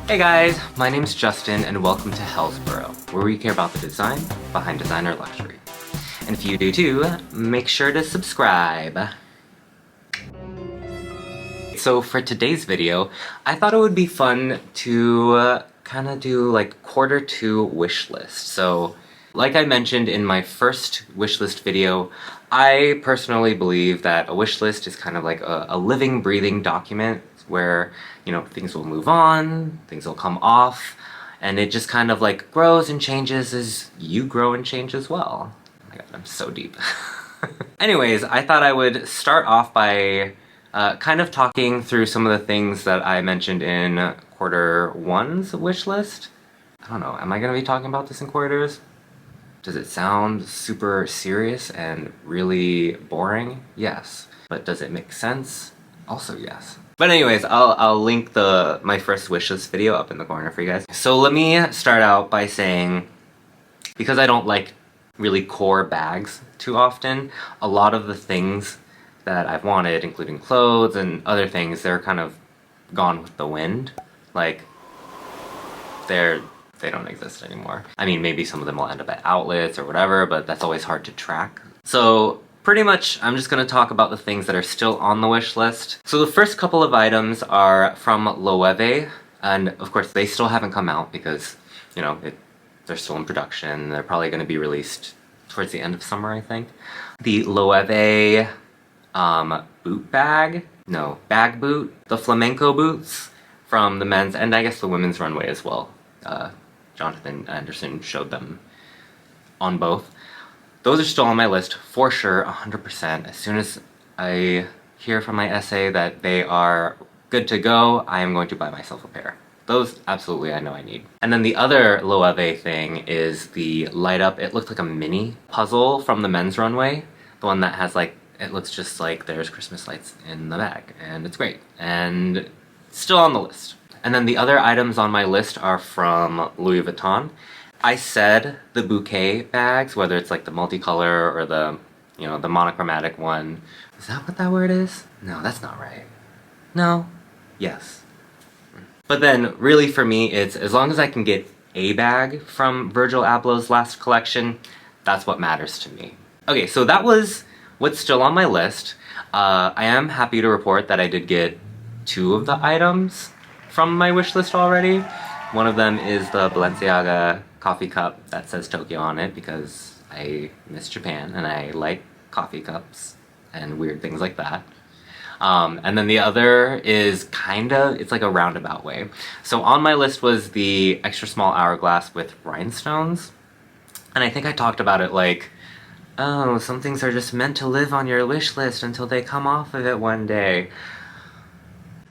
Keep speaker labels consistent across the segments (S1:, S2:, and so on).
S1: Hey guys, my name's Justin and welcome to Hellsboro, where we care about the design behind designer luxury. And if you do too, make sure to subscribe. So for today's video, I thought it would be fun to kind of do like Q2 wish list. So like I mentioned in my first wish list video, I personally believe that a wish list is kind of like a living, breathing document where, you know, things will move on, things will come off, and it just kind of like grows and changes as you grow and change as well. Oh my god, I'm so deep. Anyways, I thought I would start off by kind of talking through some of the things that I mentioned in Q1's wish list. I don't know, am I gonna be talking about this in quarters? Does it sound super serious and really boring? Yes. But does it make sense? Also yes. But anyways, I'll link my first wishlist video up in the corner for you guys. So let me start out by saying, because I don't like really core bags too often, a lot of the things that I've wanted, including clothes and other things, they're kind of gone with the wind. Like, they don't exist anymore. I mean, maybe some of them will end up at outlets or whatever, but that's always hard to track. So pretty much, I'm just gonna talk about the things that are still on the wish list. So the first couple of items are from Loewe, and of course they still haven't come out because, you know, they're still in production. They're probably gonna be released towards the end of summer, I think. The Loewe boot bag, no, bag boot, the flamenco boots from the men's and I guess the women's runway as well. Jonathan Anderson showed them on both. Those are still on my list for sure, 100%. As soon as I hear from my essay that they are good to go, I am going to buy myself a pair. Those, absolutely, I know I need. And then the other Loewe thing is the light up, it looked like a mini puzzle from the men's runway. The one that has like, it looks just like there's Christmas lights in the bag, and it's great. And still on the list. And then the other items on my list are from Louis Vuitton. I said the bouquet bags, whether it's like the multicolor or the, you know, the monochromatic one. Is that what that word is? No, that's not right. No? Yes. But then, really for me, it's as long as I can get a bag from Virgil Abloh's last collection, that's what matters to me. Okay, so that was what's still on my list. I am happy to report that I did get 2 of the items from my wish list already. One of them is the Balenciaga coffee cup that says Tokyo on it because I miss Japan and I like coffee cups and weird things like that. And then the other is it's like a roundabout way. So on my list was the extra small hourglass with rhinestones. And I think I talked about it like, oh, some things are just meant to live on your wish list until they come off of it one day.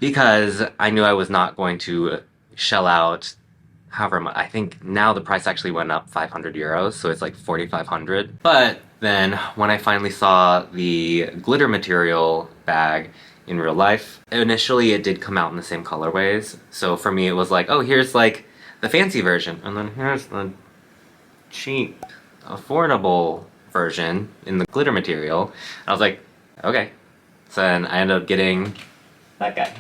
S1: Because I knew I was not going to shell out however much. I think now the price actually went up 500 euros, so it's like 4,500. But then when I finally saw the glitter material bag in real life, initially it did come out in the same colorways. So for me it was like, oh, here's like the fancy version, and then here's the cheap, affordable version in the glitter material. And I was like, okay. So then I ended up getting that guy.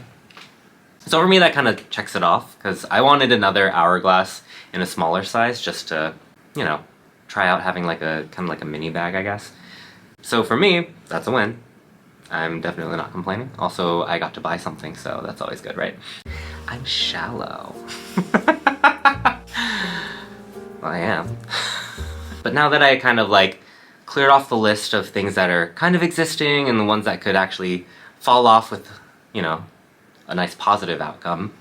S1: So for me that kind of checks it off, because I wanted another hourglass in a smaller size just to, you know, try out having like a kind of like a mini bag, I guess. So for me, that's a win. I'm definitely not complaining. Also, I got to buy something, so that's always good, right? I'm shallow. Well, I am. But now that I kind of like cleared off the list of things that are kind of existing and the ones that could actually fall off with, you know, a nice positive outcome,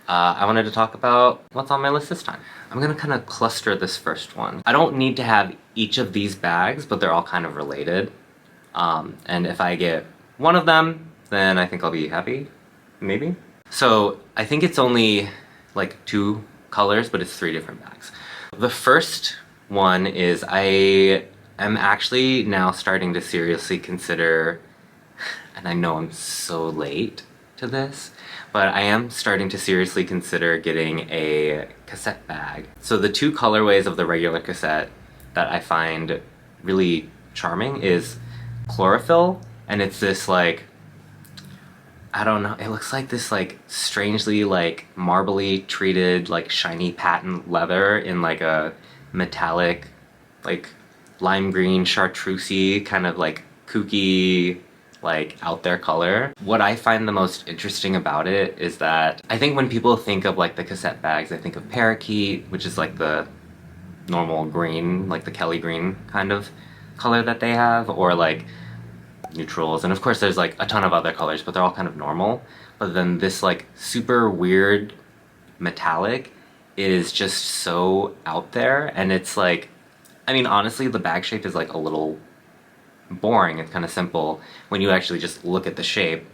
S1: I wanted to talk about what's on my list this time. I'm gonna kind of cluster this first one. I don't need to have each of these bags, but they're all kind of related. And if I get one of them, then I think I'll be happy, maybe. So I think it's only like 2 colors, but it's 3 different bags. The first one is I am actually now starting to seriously consider, and I know I'm so late to this, but I am starting to seriously consider getting a cassette bag. So the 2 colorways of the regular cassette that I find really charming is chlorophyll, and it's this like I don't know, it looks like this like strangely like marbly treated like shiny patent leather in like a metallic like lime green chartreusey kind of like kooky like out there color. What I find the most interesting about it is that I think when people think of like the cassette bags, they think of parakeet, which is like the normal green, like the Kelly green kind of color that they have, or like neutrals, and of course there's like a ton of other colors, but they're all kind of normal. But then this like super weird metallic is just so out there, and it's like, I mean, honestly, the bag shape is like a little boring. It's kind of simple when you actually just look at the shape,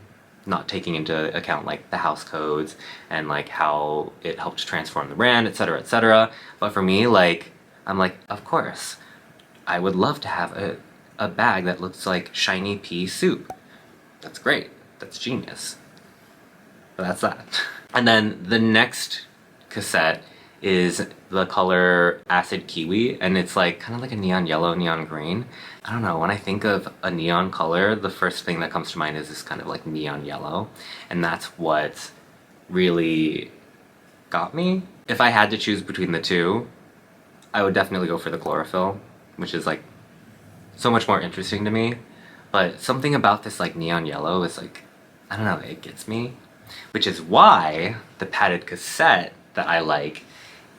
S1: not taking into account like the house codes and like how it helped transform the brand, etc., etc. But for me, like, I'm like, of course, I would love to have a bag that looks like shiny pea soup. That's great. That's genius. But that's that. And then the next cassette is the color Acid Kiwi, and it's like kind of like a neon yellow, neon green. I don't know, when I think of a neon color, the first thing that comes to mind is this kind of like neon yellow, and that's what really got me. If I had to choose between the two, I would definitely go for the chlorophyll, which is like so much more interesting to me. But something about this like neon yellow is like, I don't know, it gets me. Which is why the padded cassette that I like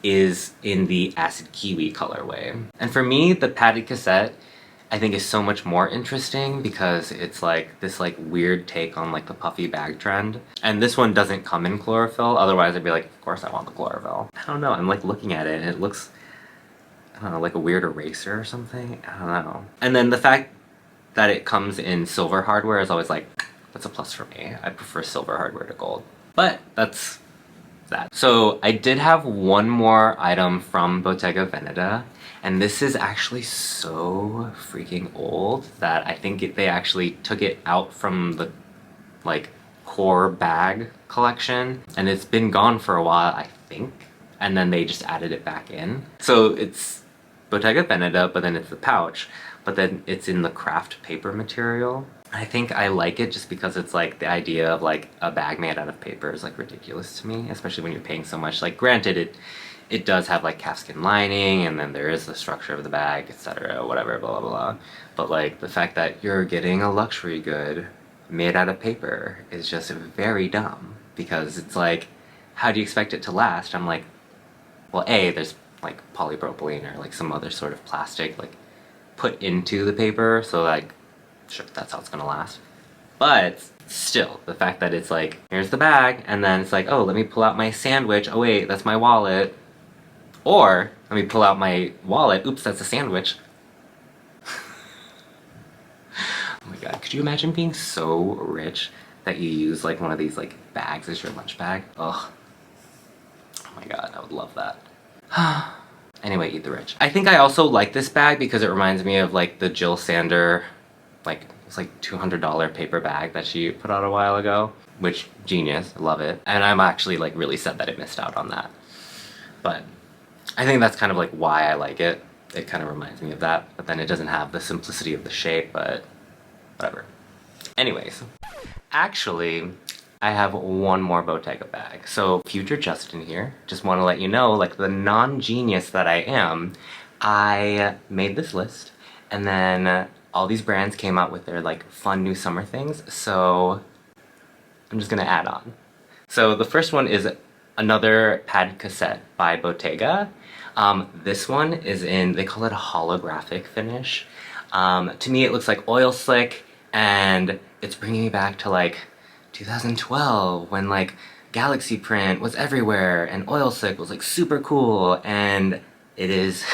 S1: is in the Acid Kiwi colorway. And for me, the padded cassette I think is so much more interesting because it's like this like weird take on like the puffy bag trend. And this one doesn't come in chlorophyll, otherwise I'd be like, of course I want the chlorophyll. I don't know, I'm like looking at it and it looks, I don't know, like a weird eraser or something? I don't know. And then the fact that it comes in silver hardware is always like, that's a plus for me. I prefer silver hardware to gold. But that's that. So I did have one more item from Bottega Veneta, and this is actually so freaking old that I think they actually took it out from the like core bag collection, and it's been gone for a while, I think, and then they just added it back in. So it's Bottega Veneta, but then it's the pouch, but then it's in the kraft paper material. I think I like it just because it's like the idea of like a bag made out of paper is like ridiculous to me, especially when you're paying so much. Like granted, it does have like calfskin lining, and then there is the structure of the bag, etc., whatever, blah blah blah. But like the fact that you're getting a luxury good made out of paper is just very dumb, because it's like, how do you expect it to last? I'm like, well, A, there's like polypropylene or like some other sort of plastic like put into the paper, so like sure, that's how it's gonna last. But still, the fact that it's like, here's the bag, and then it's like, oh, let me pull out my sandwich, oh wait, that's my wallet. Or, let me pull out my wallet, oops, that's a sandwich. Oh my god, could you imagine being so rich that you use like one of these like bags as your lunch bag? Ugh. Oh my god, I would love that. Anyway, eat the rich. I think I also like this bag because it reminds me of like the Jill Sander, like, it's like $200 paper bag that she put out a while ago, which, genius, I love it. And I'm actually like really sad that it missed out on that. But I think that's kind of like why I like it. It kind of reminds me of that, but then it doesn't have the simplicity of the shape, but whatever. Anyways, actually, I have one more Bottega bag. So, future Justin here, just want to let you know, like the non-genius that I am, I made this list, and then all these brands came out with their like fun new summer things, so I'm just gonna add on. So the first one is another padded cassette by Bottega. This one is in, they call it a holographic finish. To me it looks like oil slick, and it's bringing me back to like 2012 when like galaxy print was everywhere and oil slick was like super cool, and it is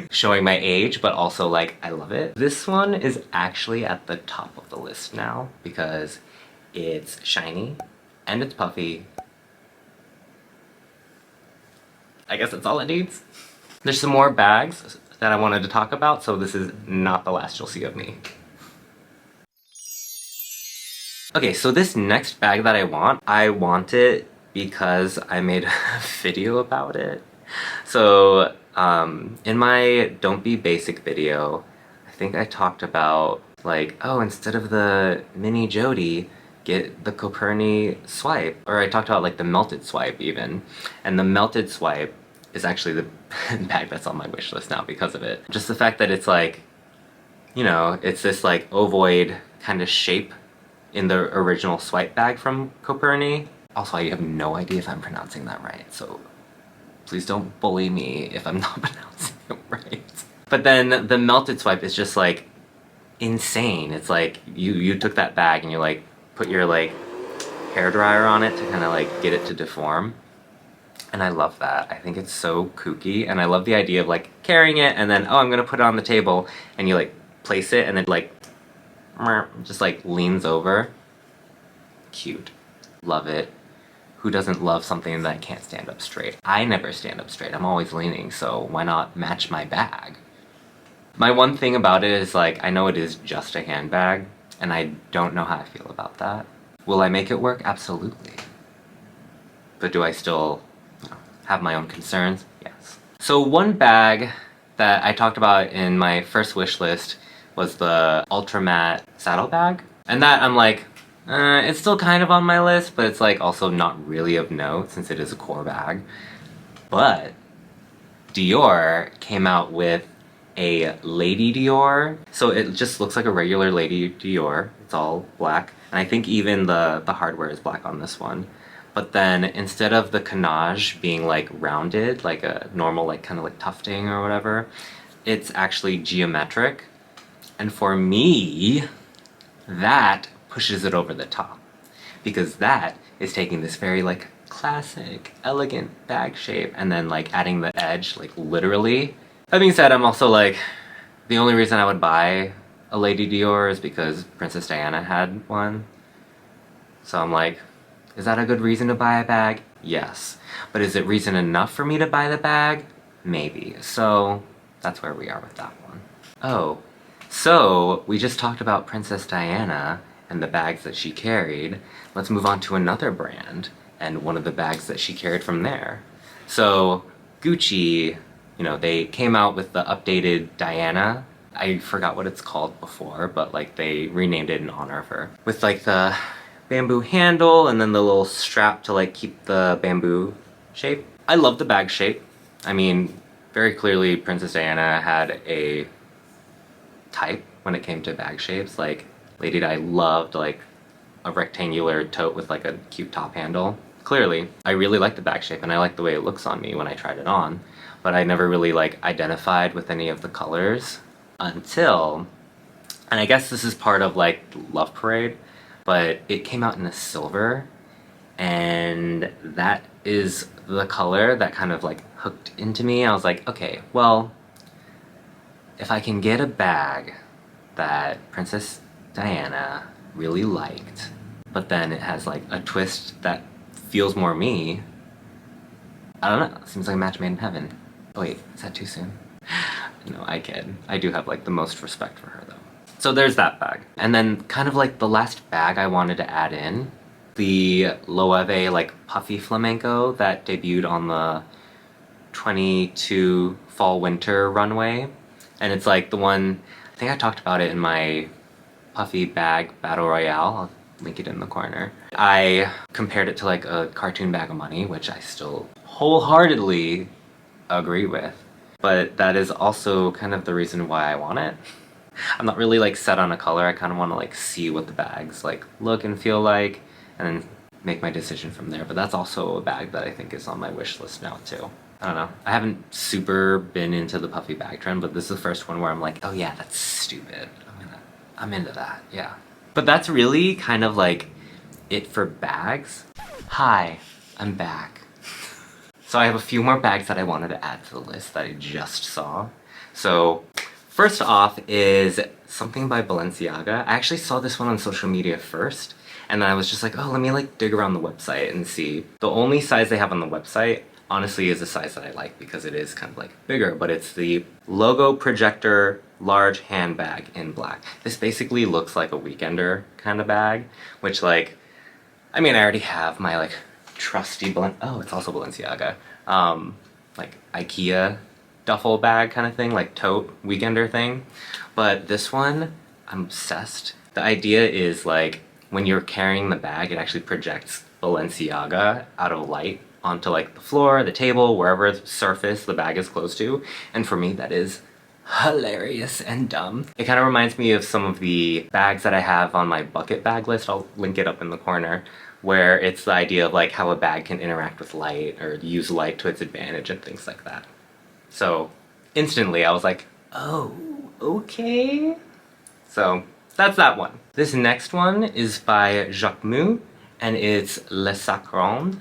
S1: showing my age, but also like I love it. This one is actually at the top of the list now because it's shiny and it's puffy. I guess that's all it needs. There's some more bags that I wanted to talk about, so this is not the last you'll see of me. Okay, so this next bag that I want it because I made a video about it. So, in my Don't Be Basic video, I think I talked about, like, oh, instead of the mini Jody, get the Coperni swipe. Or I talked about like the melted swipe even. And the melted swipe is actually the bag that's on my wish list now because of it. Just the fact that it's like, you know, it's this like ovoid kind of shape in the original swipe bag from Coperni. Also, I have no idea if I'm pronouncing that right, so please don't bully me if I'm not pronouncing it right. But then the melted swipe is just like insane. It's like you took that bag and you like put your like hairdryer on it to kind of like get it to deform. And I love that. I think it's so kooky, and I love the idea of like carrying it and then, oh, I'm gonna put it on the table, and you like place it and then like just like leans over. Cute. Love it. Who doesn't love something that can't stand up straight? I never stand up straight. I'm always leaning, so why not match my bag? My one thing about it is like, I know it is just a handbag, and I don't know how I feel about that. Will I make it work? Absolutely. But do I still, you know, have my own concerns? Yes. So one bag that I talked about in my first wish list was the ultra matte saddle bag. And that I'm like, it's still kind of on my list, but it's like also not really of note since it is a core bag. But Dior came out with a Lady Dior. So it just looks like a regular Lady Dior. It's all black. And I think even the hardware is black on this one. But then instead of the canage being like rounded, like a normal like kind of like tufting or whatever, it's actually geometric. And for me, that pushes it over the top, because that is taking this very like classic, elegant bag shape and then like adding the edge like literally. That being said, I'm also like, the only reason I would buy a Lady Dior is because Princess Diana had one. So I'm like, is that a good reason to buy a bag? Yes. But is it reason enough for me to buy the bag? Maybe. So that's where we are with that one. Oh, so we just talked about Princess Diana and the bags that she carried. Let's move on to another brand and one of the bags that she carried from there. So Gucci, you know, they came out with the updated Diana. I forgot what it's called before, but like they renamed it in honor of her. With like the bamboo handle and then the little strap to like keep the bamboo shape. I love the bag shape. I mean, very clearly Princess Diana had a type when it came to bag shapes. Like Lady Di loved like a rectangular tote with like a cute top handle. Clearly, I really like the bag shape and I like the way it looks on me when I tried it on, but I never really like identified with any of the colors until, and I guess this is part of like Love Parade, but it came out in a silver, and that is the color that kind of like hooked into me. I was like, okay, well, if I can get a bag that Princess Diana really liked, but then it has like a twist that feels more me, I don't know, it seems like a match made in heaven. Oh wait, is that too soon? No, I kid. I do have like the most respect for her though. So there's that bag. And then kind of like the last bag I wanted to add in, the Loewe like puffy flamenco that debuted on the 22 fall winter runway. And it's like the one, I think I talked about it in my puffy bag battle royale. I'll link it in the corner. I compared it to like a cartoon bag of money, which I still wholeheartedly agree with. But that is also kind of the reason why I want it. I'm not really like set on a color. I kind of want to like see what the bags like look and feel like, and then make my decision from there. But that's also a bag that I think is on my wish list now too. I don't know. I haven't super been into the puffy bag trend, but this is the first one where I'm like, oh yeah, that's stupid. I'm into that, yeah. But that's really kind of like it for bags. Hi, I'm back. So I have a few more bags that I wanted to add to the list that I just saw. So first off is something by Balenciaga. I actually saw this one on social media first, and then I was just like, oh, let me like dig around the website and see. The only size they have on the website honestly is a size that I like because it is kind of like bigger, but it's the logo projector large handbag in black. This basically looks like a weekender kind of bag, which like, I mean, I already have my like trusty oh, it's also Balenciaga, like IKEA duffel bag kind of thing, like tote weekender thing. But this one, I'm obsessed. The idea is like, when you're carrying the bag, it actually projects Balenciaga out of light onto like the floor, the table, wherever surface the bag is close to. And for me, that is hilarious and dumb. It kind of reminds me of some of the bags that I have on my bucket bag list. I'll link it up in the corner, where it's the idea of like how a bag can interact with light or use light to its advantage and things like that. So instantly I was like, oh, okay. So that's that one. This next one is by Jacquemus, and it's Le Sacron.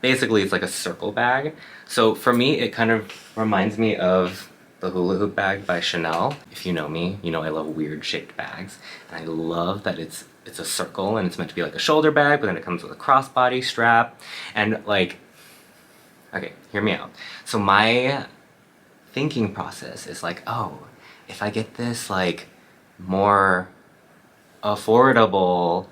S1: Basically, it's like a circle bag. So for me, it kind of reminds me of the hula hoop bag by Chanel. If you know me, you know I love weird shaped bags. And I love that it's a circle and it's meant to be like a shoulder bag, but then it comes with a crossbody strap. And like, okay, hear me out. So my thinking process is like, oh, if I get this like more affordable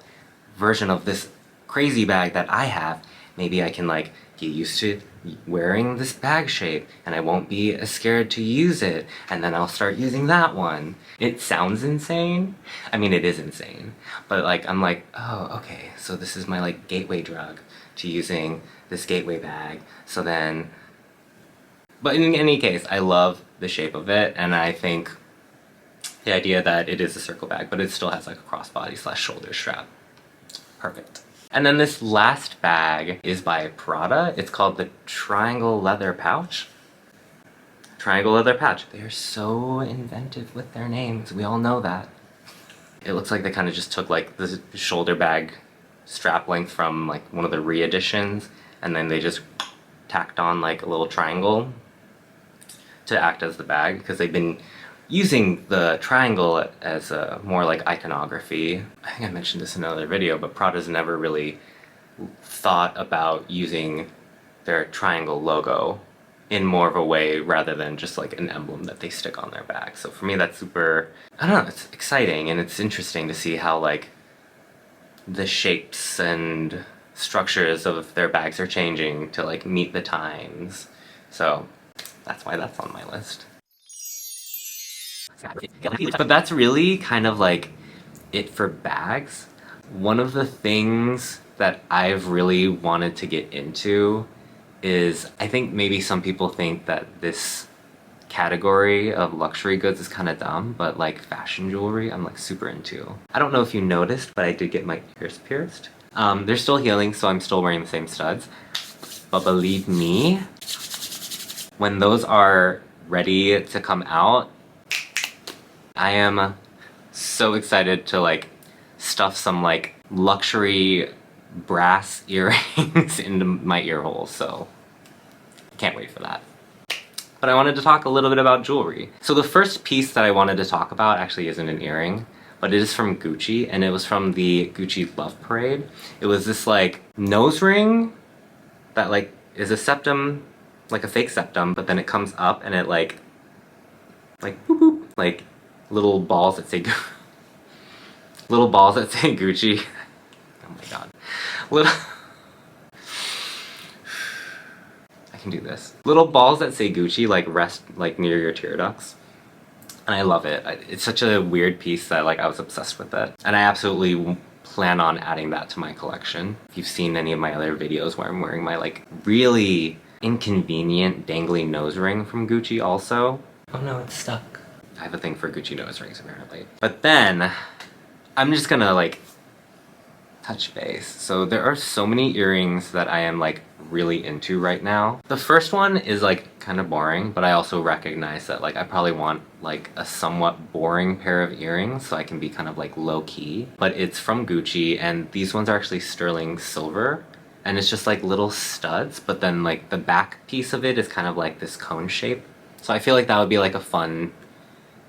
S1: version of this crazy bag that I have, maybe I can like get used to wearing this bag shape and I won't be as scared to use it, and then I'll start using that one. It sounds insane. I mean, it is insane, but like I'm like, oh, okay, so this is my like gateway drug to using this gateway bag. So then, but in any case, I love the shape of it, and I think the idea that it is a circle bag, but it still has like a crossbody / shoulder strap. Perfect. And then this last bag is by Prada. It's called the Triangle Leather Pouch. Triangle Leather Pouch. They're so inventive with their names. We all know that. It looks like they kind of just took like the shoulder bag strap length from like one of the re-editions, and then they just tacked on like a little triangle to act as the bag, because they've been using the triangle as a more like iconography. I think I mentioned this in another video, but Prada's never really thought about using their triangle logo in more of a way rather than just like an emblem that they stick on their bag. So for me, that's super, I don't know, it's exciting and it's interesting to see how like the shapes and structures of their bags are changing to like meet the times. So that's why that's on my list. But that's really kind of like it for bags. One of the things that I've really wanted to get into is, I think maybe some people think that this category of luxury goods is kind of dumb, but like fashion jewelry I'm like super into. I don't know if you noticed, but I did get my ears pierced. They're still healing, so I'm still wearing the same studs. But believe me, when those are ready to come out, I am so excited to like stuff some like luxury brass earrings into my ear holes, so can't wait for that. But I wanted to talk a little bit about jewelry. So the first piece that I wanted to talk about actually isn't an earring, but it is from Gucci, and it was from the Gucci Love Parade. It was this like nose ring that like is a septum, like a fake septum, but then it comes up and it like boop boop, like little balls that say little balls that say Gucci. Oh my god. Little I can do this. Little balls that say Gucci like rest like near your tear ducts. And I love it. It's such a weird piece that like I was obsessed with it. And I absolutely plan on adding that to my collection. If you've seen any of my other videos where I'm wearing my like really inconvenient dangly nose ring from Gucci also. Oh no, it's stuck. I have a thing for Gucci nose rings apparently. But then, I'm just gonna like touch base. So there are so many earrings that I am like really into right now. The first one is like kind of boring, but I also recognize that like I probably want like a somewhat boring pair of earrings so I can be kind of like low key. But it's from Gucci, and these ones are actually sterling silver. And it's just like little studs, but then like the back piece of it is kind of like this cone shape. So I feel like that would be like a fun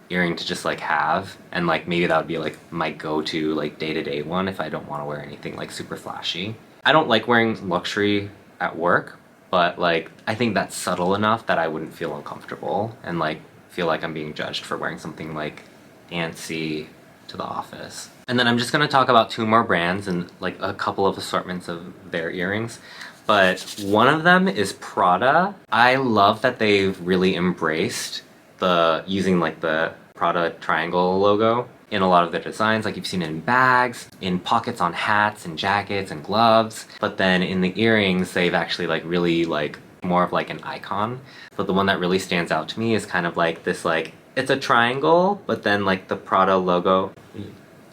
S1: earring to just like have, and like maybe that would be like my go-to like day-to-day one if I don't want to wear anything like super flashy. I don't like wearing luxury at work, but like I think that's subtle enough that I wouldn't feel uncomfortable and like feel like I'm being judged for wearing something like fancy to the office. And then I'm just gonna talk about two more brands and like a couple of assortments of their earrings. But one of them is Prada. I love that they've really embraced the using like the Prada triangle logo. in a lot of their designs. Like you've seen it in bags, in pockets on hats and jackets and gloves. But then in the earrings, they've actually like really like more of like an icon. But the one that really stands out to me is kind of like this like, it's a triangle, but then like the Prada logo.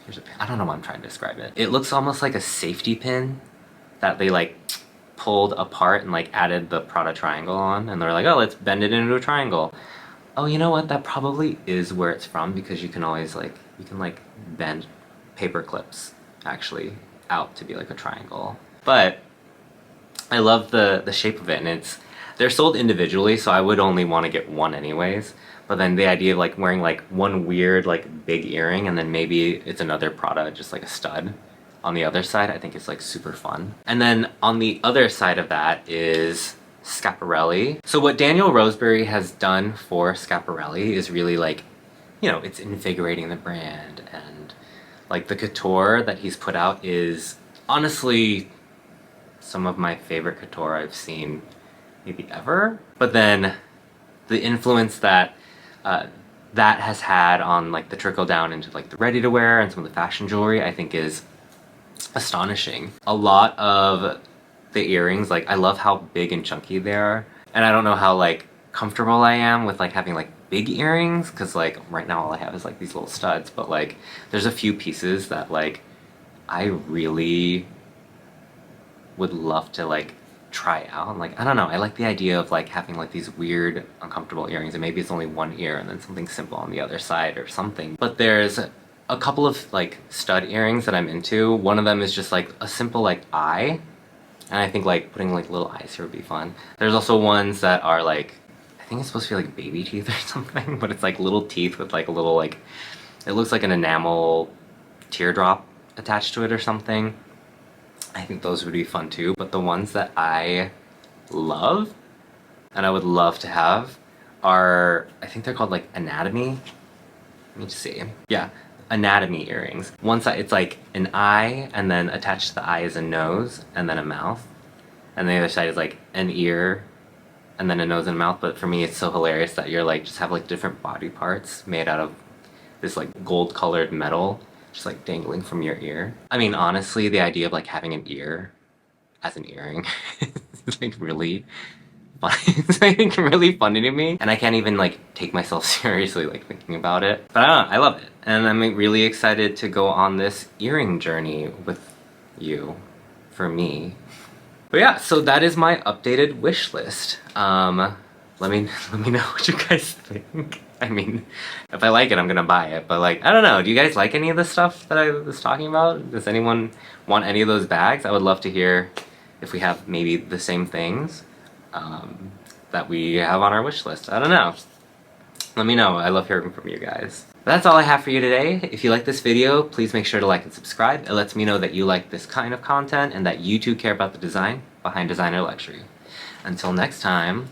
S1: Here's a pin. I don't know what I'm trying to describe it. It looks almost like a safety pin that they like pulled apart and like added the Prada triangle on, and they're like, oh, let's bend it into a triangle. Oh, you know what? That probably is where it's from, because you can always like, you can like bend paper clips actually out to be like a triangle. But I love the shape of it, and they're sold individually, so I would only want to get one anyways. But then the idea of like wearing like one weird like big earring and then maybe it's another Prada, just like a stud on the other side, I think is like super fun. And then on the other side of that is Schiaparelli. So what Daniel Roseberry has done for Schiaparelli is really like, you know, it's invigorating the brand, and like the couture that he's put out is honestly some of my favorite couture I've seen maybe ever. But then the influence that that has had on like the trickle down into like the ready-to-wear and some of the fashion jewelry, I think is astonishing. A lot of the earrings, like I love how big and chunky they are, and I don't know how like comfortable I am with like having like big earrings, because like right now all I have is like these little studs, but like there's a few pieces that like I really would love to like try out. Like, I don't know, I like the idea of like having like these weird uncomfortable earrings, and maybe it's only one ear and then something simple on the other side or something. But there's a couple of like stud earrings that I'm into. One of them is just like a simple like eye, and I think like putting like little eyes here would be fun. There's also ones that are like, I think it's supposed to be like baby teeth or something, but it's like little teeth with like a little like, it looks like an enamel teardrop attached to it or something. I think those would be fun too. But the ones that I love and I would love to have are, I think they're called like anatomy. Let me just see. Yeah, anatomy earrings. One side it's like an eye, and then attached to the eye is a nose and then a mouth, and the other side is like an ear and then a nose and a mouth. But for me it's so hilarious that you're like just have like different body parts made out of this like gold colored metal just like dangling from your ear. I mean, honestly, the idea of like having an ear as an earring is like really funny. It's like really funny to me, and I can't even like take myself seriously like thinking about it. But I don't know, I love it, and I'm like, really excited to go on this earring journey with you, for me. But yeah, so that is my updated wish list. Let me know what you guys think. I mean, if I like it, I'm gonna buy it, but like, I don't know, do you guys like any of the stuff that I was talking about? Does anyone want any of those bags? I would love to hear if we have maybe the same things that we have on our wish list. I don't know. Let me know. I love hearing from you guys. But that's all I have for you today. If you like this video, please make sure to like and subscribe. It lets me know that you like this kind of content and that you too care about the design behind designer luxury. Until next time,